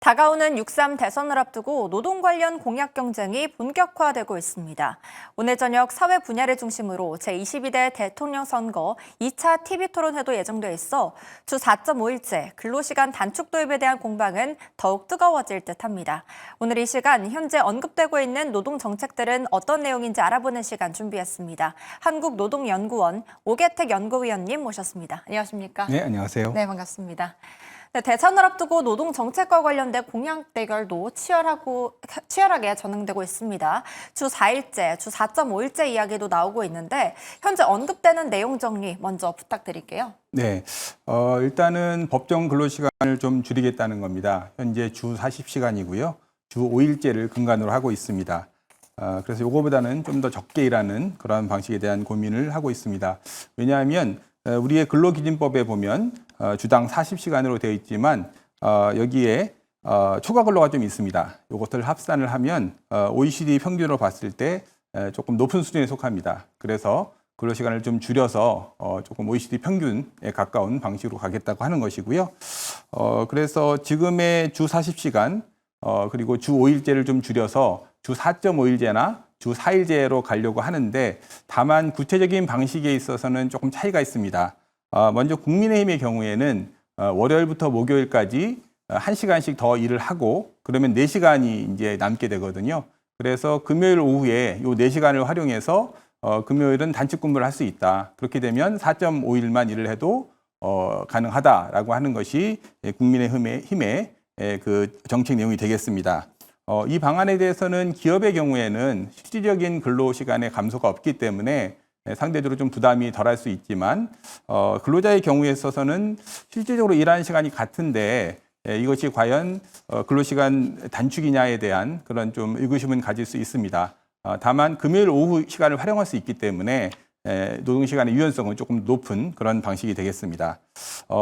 다가오는 6.3 대선을 앞두고 노동 관련 공약 경쟁이 본격화되고 있습니다. 오늘 저녁 사회 분야를 중심으로 제22대 대통령 선거 2차 TV토론회도 예정돼 있어 주 4.5일제 근로시간 단축 도입에 대한 공방은 더욱 뜨거워질 듯합니다. 오늘 이 시간 현재 언급되고 있는 노동 정책들은 어떤 내용인지 알아보는 시간 준비했습니다. 한국노동연구원 오계택 연구위원님 모셨습니다. 안녕하십니까? 네, 안녕하세요. 네, 반갑습니다. 네, 대선을 앞두고 노동 정책과 관련된 공약 대결도 치열하게 진행되고 있습니다. 주 4일제, 주 4.5일제 이야기도 나오고 있는데 현재 언급되는 내용 정리 먼저 부탁드릴게요. 네, 일단은 법정 근로시간을 좀 줄이겠다는 겁니다. 현재 주 40시간이고요. 주 5일제를 근간으로 하고 있습니다. 그래서 이거보다는 좀 더 적게 일하는 그런 방식에 대한 고민을 하고 있습니다. 왜냐하면 우리의 근로기준법에 보면 주당 40시간으로 되어 있지만 여기에 초과 근로가 좀 있습니다. 이것을 합산을 하면 OECD 평균으로 봤을 때 조금 높은 수준에 속합니다. 그래서 근로시간을 좀 줄여서 조금 OECD 평균에 가까운 방식으로 가겠다고 하는 것이고요. 그래서 지금의 주 40시간 그리고 주 5일제를 좀 줄여서 주 4.5일제나 주 4일제로 가려고 하는데 다만 구체적인 방식에 있어서는 조금 차이가 있습니다. 먼저 국민의힘의 경우에는 월요일부터 목요일까지 1시간씩 더 일을 하고 그러면 4시간이 이제 남게 되거든요. 그래서 금요일 오후에 이 4시간을 활용해서 금요일은 단축 근무를 할 수 있다. 그렇게 되면 4.5일만 일을 해도 가능하다라고 하는 것이 국민의힘의 그 정책 내용이 되겠습니다. 이 방안에 대해서는 기업의 경우에는 실질적인 근로시간의 감소가 없기 때문에 상대적으로 좀 부담이 덜할 수 있지만 근로자의 경우에 있어서는 실질적으로 일하는 시간이 같은데 이것이 과연 근로시간 단축이냐에 대한 그런 좀 의구심은 가질 수 있습니다. 다만 금요일 오후 시간을 활용할 수 있기 때문에 노동시간의 유연성은 조금 높은 그런 방식이 되겠습니다.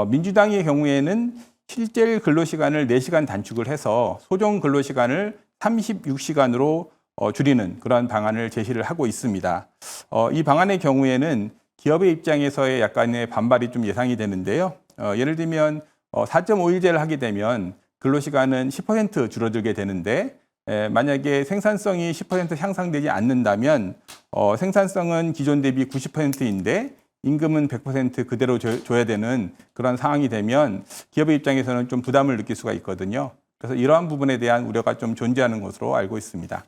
민주당의 경우에는 실제 근로시간을 4시간 단축을 해서 소정 근로시간을 36시간으로 줄이는 그런 방안을 제시를 하고 있습니다. 이 방안의 경우에는 기업의 입장에서의 약간의 반발이 좀 예상이 되는데요. 예를 들면 4.5일제를 하게 되면 근로시간은 10% 줄어들게 되는데 만약에 생산성이 10% 향상되지 않는다면 생산성은 기존 대비 90%인데 임금은 100% 그대로 줘야 되는 그런 상황이 되면 기업의 입장에서는 좀 부담을 느낄 수가 있거든요. 그래서 이러한 부분에 대한 우려가 좀 존재하는 것으로 알고 있습니다.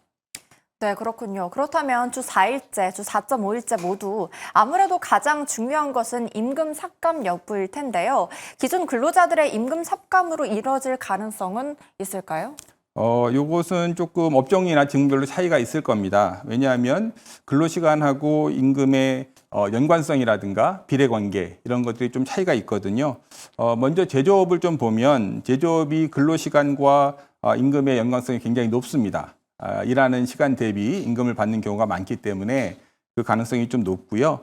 네, 그렇군요. 그렇다면 주 4일제, 주 4.5일제 모두 아무래도 가장 중요한 것은 임금 삭감 여부일 텐데요. 기존 근로자들의 임금 삭감으로 이뤄질 가능성은 있을까요? 요것은 조금 업종이나 직무별로 차이가 있을 겁니다. 왜냐하면 근로시간하고 임금의 연관성이라든가 비례관계 이런 것들이 좀 차이가 있거든요. 먼저 제조업을 좀 보면 제조업이 근로시간과 임금의 연관성이 굉장히 높습니다. 일하는 시간 대비 임금을 받는 경우가 많기 때문에 그 가능성이 좀 높고요.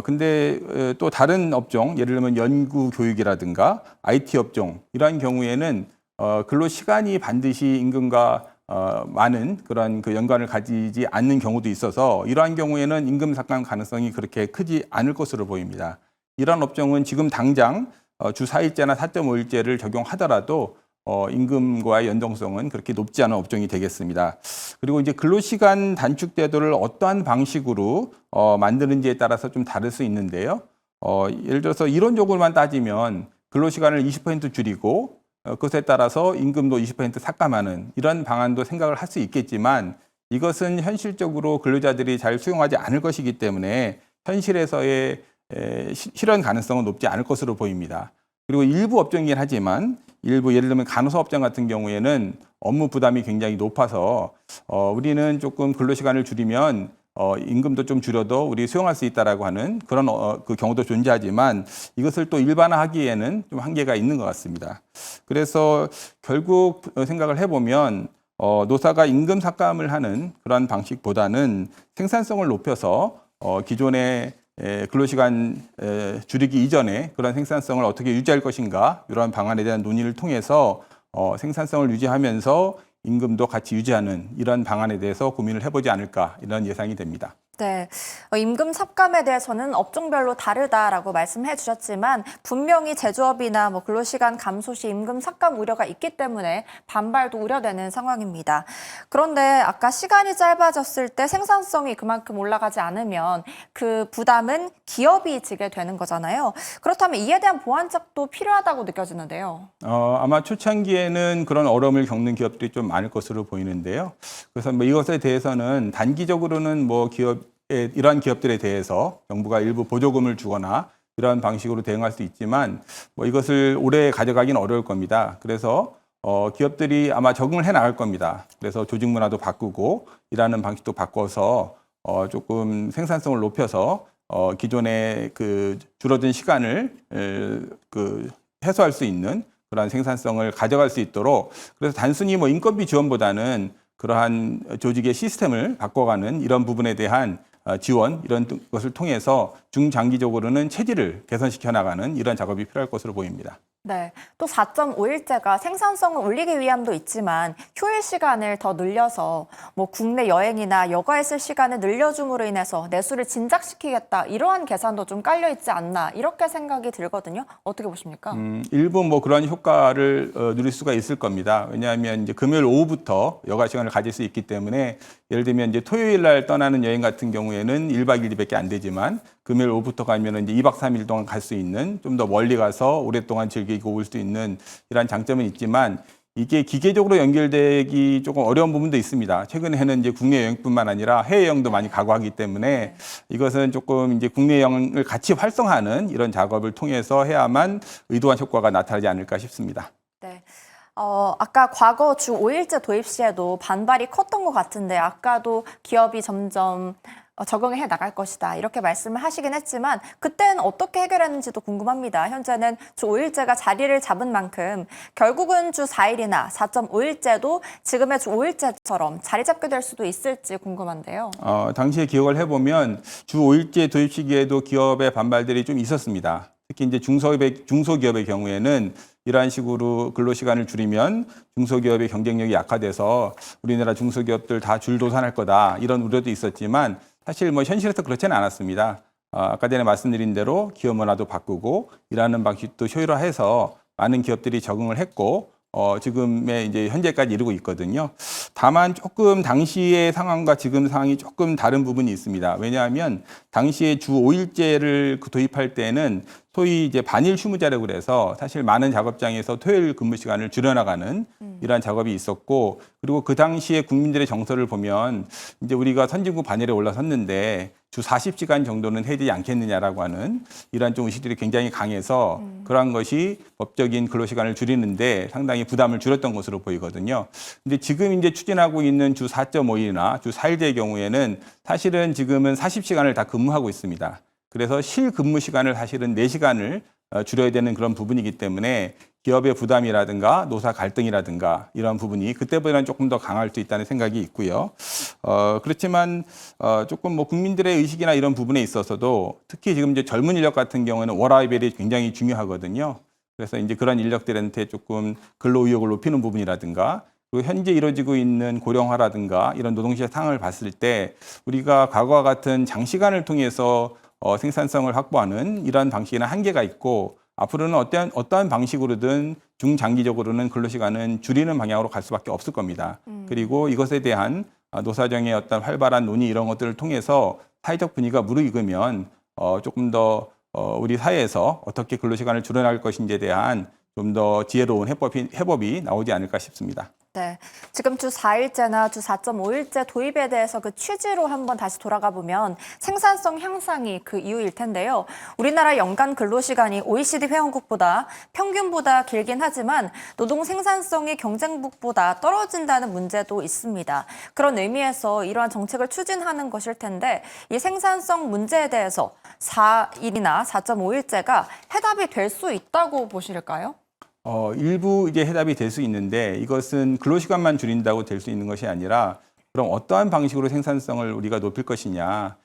근데 또 다른 업종, 예를 들면 연구 교육이라든가 IT 업종 이러한 경우에는 근로시간이 반드시 임금과 많은 그런 그 연관을 가지지 않는 경우도 있어서 이러한 경우에는 임금 삭감 가능성이 그렇게 크지 않을 것으로 보입니다. 이러한 업종은 지금 당장 주 4일제나 4.5일제를 적용하더라도 임금과의 연동성은 그렇게 높지 않은 업종이 되겠습니다. 그리고 이제 근로시간 단축 제도를 어떠한 방식으로 만드는지에 따라서 좀 다를 수 있는데요. 예를 들어서 이론적으로만 따지면 근로시간을 20% 줄이고 그것에 따라서 임금도 20% 삭감하는 이런 방안도 생각을 할 수 있겠지만 이것은 현실적으로 근로자들이 잘 수용하지 않을 것이기 때문에 현실에서의 실현 가능성은 높지 않을 것으로 보입니다. 그리고 일부 업종이긴 하지만 일부 예를 들면 간호사업종 같은 경우에는 업무 부담이 굉장히 높아서 우리는 조금 근로시간을 줄이면 임금도 좀 줄여도 우리 수용할 수 있다라고 하는 그런 그 경우도 존재하지만 이것을 또 일반화하기에는 좀 한계가 있는 것 같습니다. 그래서 결국 생각을 해보면 노사가 임금 삭감을 하는 그런 방식보다는 생산성을 높여서 기존의 근로시간 줄이기 이전에 그런 생산성을 어떻게 유지할 것인가 이러한 방안에 대한 논의를 통해서 생산성을 유지하면서 임금도 같이 유지하는 이런 방안에 대해서 고민을 해보지 않을까 이런 예상이 됩니다. 네, 임금 삭감에 대해서는 업종별로 다르다라고 말씀해 주셨지만 분명히 제조업이나 근로시간 감소 시 임금 삭감 우려가 있기 때문에 반발도 우려되는 상황입니다. 그런데 아까 시간이 짧아졌을 때 생산성이 그만큼 올라가지 않으면 그 부담은 기업이 지게 되는 거잖아요. 그렇다면 이에 대한 보완책도 필요하다고 느껴지는데요. 아마 초창기에는 그런 어려움을 겪는 기업들이 좀 많을 것으로 보이는데요. 그래서 이것에 대해서는 단기적으로는 이러한 기업들에 대해서 정부가 일부 보조금을 주거나 이러한 방식으로 대응할 수 있지만 이것을 오래 가져가기는 어려울 겁니다. 그래서 기업들이 아마 적응을 해 나갈 겁니다. 그래서 조직 문화도 바꾸고 일하는 방식도 바꿔서 조금 생산성을 높여서 기존의 그 줄어든 시간을 해소할 수 있는 그러한 생산성을 가져갈 수 있도록, 그래서 단순히 인건비 지원보다는 그러한 조직의 시스템을 바꿔가는 이런 부분에 대한 지원, 이런 것을 통해서 중장기적으로는 체질을 개선시켜 나가는 이런 작업이 필요할 것으로 보입니다. 네, 또 4.5일제가 생산성을 올리기 위함도 있지만 휴일 시간을 더 늘려서 국내 여행이나 여가에 쓸 시간을 늘려줌으로 인해서 내수를 진작시키겠다, 이러한 계산도 좀 깔려 있지 않나, 이렇게 생각이 들거든요. 어떻게 보십니까? 일부 그런 효과를 누릴 수가 있을 겁니다. 왜냐하면 이제 금요일 오후부터 여가 시간을 가질 수 있기 때문에, 예를 들면 이제 토요일 날 떠나는 여행 같은 경우에는 1박 2일밖에 안 되지만 금요일 오후부터 가면 이제 2박 3일 동안 갈 수 있는, 좀 더 멀리 가서 오랫동안 즐기고 올 수 있는 이러한 장점은 있지만, 이게 기계적으로 연결되기 조금 어려운 부분도 있습니다. 최근에는 이제 국내 여행뿐만 아니라 해외 여행도 많이 가고 하기 때문에 이것은 조금 이제 국내 여행을 같이 활성화하는 이런 작업을 통해서 해야만 의도한 효과가 나타나지 않을까 싶습니다. 네. 아까 과거 주 5일제 도입 시에도 반발이 컸던 것 같은데, 아까도 기업이 점점 적응을 해 나갈 것이다, 이렇게 말씀을 하시긴 했지만 그때는 어떻게 해결했는지도 궁금합니다. 현재는 주 5일제가 자리를 잡은 만큼 결국은 주 4일이나 4.5일제도 지금의 주 5일제처럼 자리 잡게 될 수도 있을지 궁금한데요. 당시에 기억을 해보면 주 5일제 도입 시기에도 기업의 반발들이 좀 있었습니다. 특히 이제 중소기업의 경우에는 이러한 식으로 근로시간을 줄이면 중소기업의 경쟁력이 약화돼서 우리나라 중소기업들 다 줄도산할 거다, 이런 우려도 있었지만 사실 현실에서 그렇지는 않았습니다. 아까 전에 말씀드린 대로 기업 문화도 바꾸고 일하는 방식도 효율화해서 많은 기업들이 적응을 했고 지금의 이제 현재까지 이르고 있거든요. 다만 조금 당시의 상황과 지금 상황이 조금 다른 부분이 있습니다. 왜냐하면 당시에 주 5일제를 도입할 때는 소위 이제 반일 휴무제라고 그래서 사실 많은 작업장에서 토요일 근무 시간을 줄여나가는 이러한 작업이 있었고, 그리고 그 당시에 국민들의 정서를 보면 이제 우리가 선진국 반열에 올라섰는데 주 40시간 정도는 해야 되지 않겠느냐라고 하는 이러한 좀 의식들이 굉장히 강해서 그러한 것이 법적인 근로시간을 줄이는데 상당히 부담을 줄였던 것으로 보이거든요. 근데 지금 이제 추진하고 있는 주 4.5일이나 주 4일제의 경우에는 사실은 지금은 40시간을 다 근무하고 있습니다. 그래서 실근무 시간을 사실은 4시간을 줄여야 되는 그런 부분이기 때문에 기업의 부담이라든가 노사 갈등이라든가 이런 부분이 그때보다는 조금 더 강할 수 있다는 생각이 있고요. 그렇지만 조금 국민들의 의식이나 이런 부분에 있어서도 특히 지금 이제 젊은 인력 같은 경우에는 워라밸이 굉장히 중요하거든요. 그래서 이제 그런 인력들한테 조금 근로 의욕을 높이는 부분이라든가, 그리고 현재 이루어지고 있는 고령화라든가 이런 노동시장 상황을 봤을 때 우리가 과거와 같은 장시간을 통해서 생산성을 확보하는 이러한 방식에는 한계가 있고, 앞으로는 어떠한 방식으로든 중장기적으로는 근로시간은 줄이는 방향으로 갈 수밖에 없을 겁니다. 그리고 이것에 대한 노사정의 어떤 활발한 논의 이런 것들을 통해서 사회적 분위기가 무르익으면 조금 더 우리 사회에서 어떻게 근로시간을 줄여나갈 것인지에 대한 좀 더 지혜로운 해법이 나오지 않을까 싶습니다. 네, 지금 주 4일제나 주 4.5일제 도입에 대해서 그 취지로 한번 다시 돌아가 보면 생산성 향상이 그 이유일 텐데요. 우리나라 연간 근로시간이 OECD 회원국보다 평균보다 길긴 하지만 노동 생산성이 경쟁국보다 떨어진다는 문제도 있습니다. 그런 의미에서 이러한 정책을 추진하는 것일 텐데, 이 생산성 문제에 대해서 4일이나 4.5일제가 해답이 될 수 있다고 보실까요? 일부 이제 해답이 될 수 있는데, 이것은 근로시간만 줄인다고 될 수 있는 것이 아니라 그럼 어떠한 방식으로 생산성을 우리가 높일 것이냐.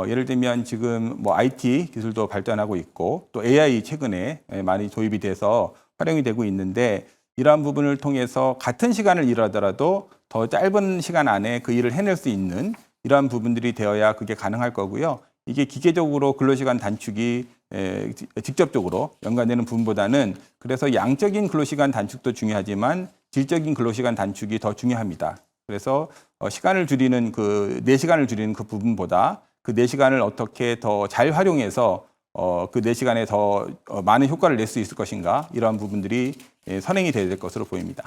예를 들면 지금 IT 기술도 발전하고 있고 또 AI 최근에 많이 도입이 돼서 활용이 되고 있는데, 이러한 부분을 통해서 같은 시간을 일하더라도 더 짧은 시간 안에 그 일을 해낼 수 있는 이러한 부분들이 되어야 그게 가능할 거고요. 이게 기계적으로 근로시간 단축이 직접적으로 연관되는 부분보다는 그래서 양적인 근로시간 단축도 중요하지만 질적인 근로시간 단축이 더 중요합니다. 그래서 시간을 줄이는 그 4시간을 줄이는 그 부분보다 그 4시간을 어떻게 더 잘 활용해서 그 4시간에 더 많은 효과를 낼 수 있을 것인가 이러한 부분들이 선행이 돼야 될 것으로 보입니다.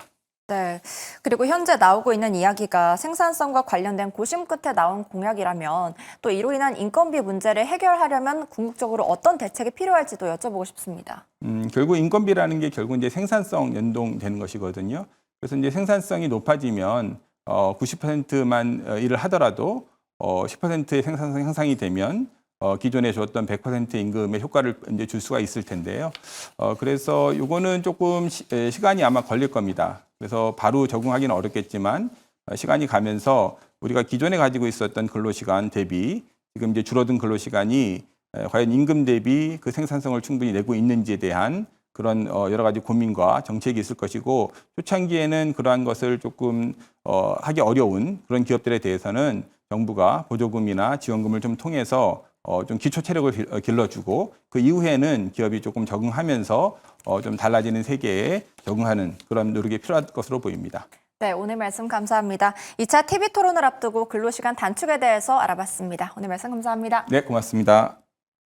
네. 그리고 현재 나오고 있는 이야기가 생산성과 관련된 고심 끝에 나온 공약이라면 또 이로 인한 인건비 문제를 해결하려면 궁극적으로 어떤 대책이 필요할지도 여쭤보고 싶습니다. 결국 인건비라는 게 결국 이제 생산성 연동되는 것이거든요. 그래서 이제 생산성이 높아지면 90%만 일을 하더라도 10%의 생산성 향상이 되면 기존에 줬던 100% 임금의 효과를 이제 줄 수가 있을 텐데요. 그래서 이거는 조금 시간이 아마 걸릴 겁니다. 그래서 바로 적응하기는 어렵겠지만 시간이 가면서 우리가 기존에 가지고 있었던 근로시간 대비 지금 이제 줄어든 근로시간이 과연 임금 대비 그 생산성을 충분히 내고 있는지에 대한 그런 여러 가지 고민과 정책이 있을 것이고 초창기에는 그러한 것을 조금 하기 어려운 그런 기업들에 대해서는 정부가 보조금이나 지원금을 좀 통해서 좀 기초 체력을 길러주고 그 이후에는 기업이 조금 적응하면서 좀 달라지는 세계에 적응하는 그런 노력이 필요할 것으로 보입니다. 네, 오늘 말씀 감사합니다. 2차 TV 토론을 앞두고 근로시간 단축에 대해서 알아봤습니다. 오늘 말씀 감사합니다. 네, 고맙습니다.